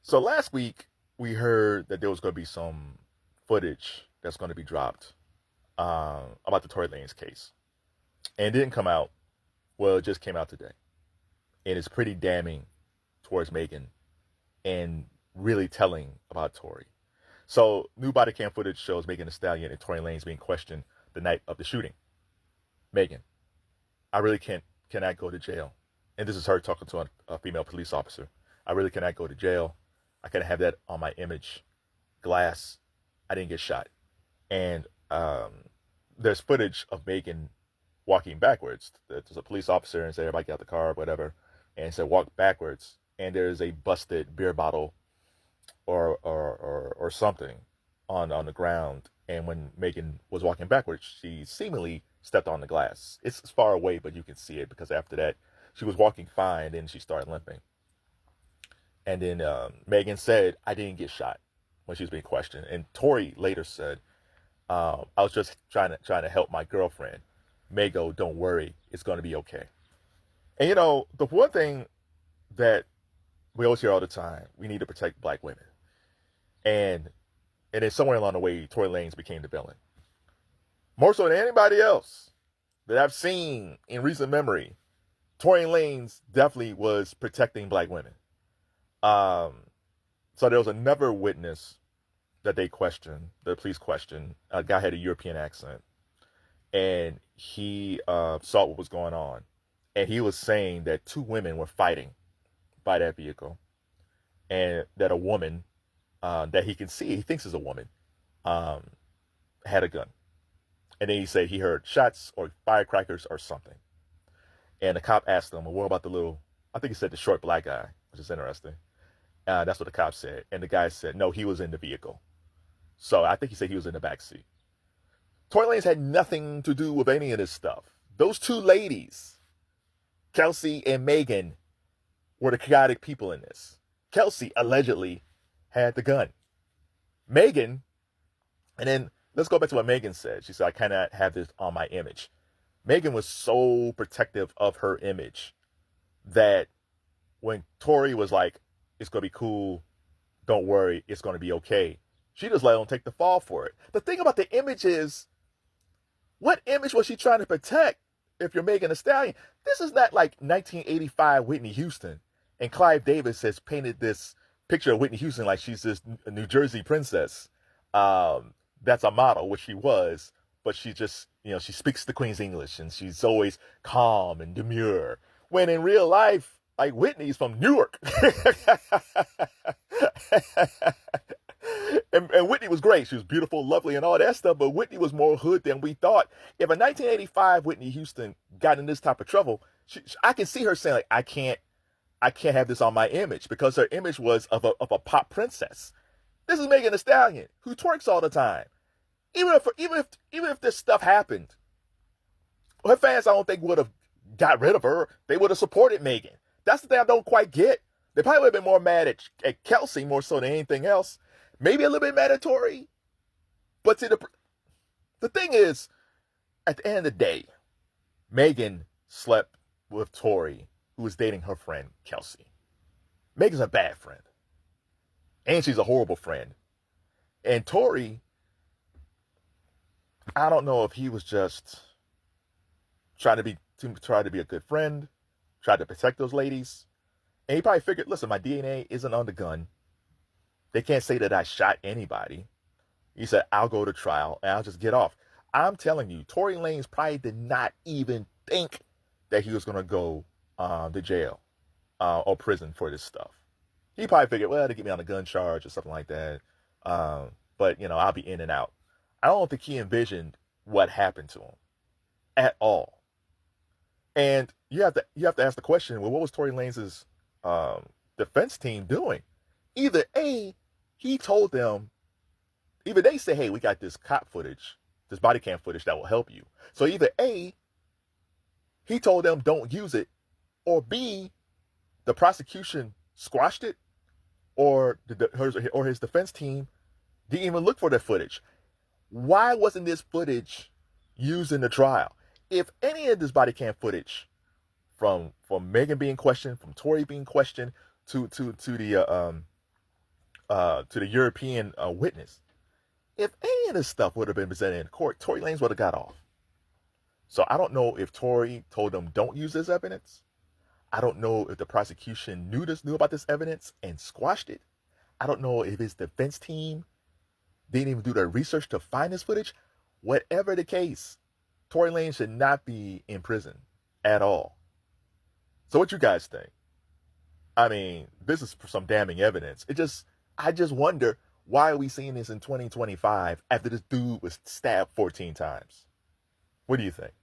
So last week we heard that there was going to be some footage that's going to be dropped about the Tory Lanez case, and it didn't come out. Well, it just came out today, and it's pretty damning towards Megan and really telling about Tory. So new body cam footage shows Megan Thee Stallion and Tory Lanez being questioned the night of the shooting. Megan, I really cannot go to jail, and this is her talking to a female police officer. I really cannot go to jail. I can't have that on my image. Glass. I didn't get shot. And there's footage of Megan walking backwards. There's a police officer and say, everybody get out the car, whatever. And said, walk backwards. And there's a busted beer bottle or something on the ground. And when Megan was walking backwards, she seemingly stepped on the glass. It's far away, but you can see it because after that, she was walking fine and she started limping. And then Megan said, I didn't get shot when she was being questioned. And Tory later said, I was just trying to help my girlfriend. Mago, don't worry, it's going to be okay. And the one thing that we always hear all the time, we need to protect black women. And then somewhere along the way, Tory Lanez became the villain. More so than anybody else that I've seen in recent memory, Tory Lanez definitely was protecting black women. So there was another witness that they questioned, the police questioned. A guy had a European accent, and he saw what was going on, and he was saying that two women were fighting by that vehicle, and that a woman that he can see, he thinks is a woman, had a gun, and then he said he heard shots or firecrackers or something, and the cop asked him, "Well, what about the little?" I think he said the short black guy, which is interesting. That's what the cop said. And the guy said, no, he was in the vehicle. So I think he said he was in the back seat. Tory Lanez had nothing to do with any of this stuff. Those two ladies, Kelsey and Megan, were the chaotic people in this. Kelsey allegedly had the gun. Megan, and then let's go back to what Megan said. She said, I cannot have this on my image. Megan was so protective of her image that when Tory was like, it's going to be cool, don't worry, it's going to be okay, she just let him take the fall for it. The thing about the image is, what image was she trying to protect if you're Megan Thee Stallion? This is not like 1985 Whitney Houston, and Clive Davis has painted this picture of Whitney Houston like she's this New Jersey princess. That's a model, which she was, but she just, she speaks the Queen's English, and she's always calm and demure. When in real life, like Whitney's from Newark. and Whitney was great. She was beautiful, lovely, and all that stuff, but Whitney was more hood than we thought. If a 1985 Whitney Houston got in this type of trouble, I can see her saying, like, I can't have this on my image, because her image was of a pop princess. This is Megan Thee Stallion, who twerks all the time. Even if this stuff happened, her fans, I don't think, would have got rid of her. They would have supported Megan. That's the thing I don't quite get. They probably would have been more mad at Kelsey more so than anything else. Maybe a little bit mad at Tory. But see, the thing is, at the end of the day, Megan slept with Tory, who was dating her friend, Kelsey. Megan's a bad friend. And she's a horrible friend. And Tory, I don't know if he was just trying to be a good friend, tried to protect those ladies. And he probably figured, listen, my DNA isn't on the gun. They can't say that I shot anybody. He said, I'll go to trial and I'll just get off. I'm telling you, Tory Lanez probably did not even think that he was going to go to jail or prison for this stuff. He probably figured, well, they get me on a gun charge or something like that. But, I'll be in and out. I don't think he envisioned what happened to him at all. And you have to ask the question, well, what was Tory Lanez's defense team doing? Either A, he told them, either they say, hey, we got this cop footage, this body cam footage that will help you. So either A, he told them don't use it, or B, the prosecution squashed it, or his defense team didn't even look for that footage. Why wasn't this footage used in the trial? If any of this body cam footage from Megan being questioned, from Tory being questioned, to the to the European witness. If any of this stuff would have been presented in court, Tory Lanez would have got off. So I don't know if Tory told them don't use this evidence. I don't know if the prosecution knew about this evidence and squashed it. I don't know if his defense team didn't even do their research to find this footage. Whatever the case, Tory Lanez should not be in prison at all. So what you guys think? I mean, this is some damning evidence. I just wonder, why are we seeing this in 2025 after this dude was stabbed 14 times? What do you think?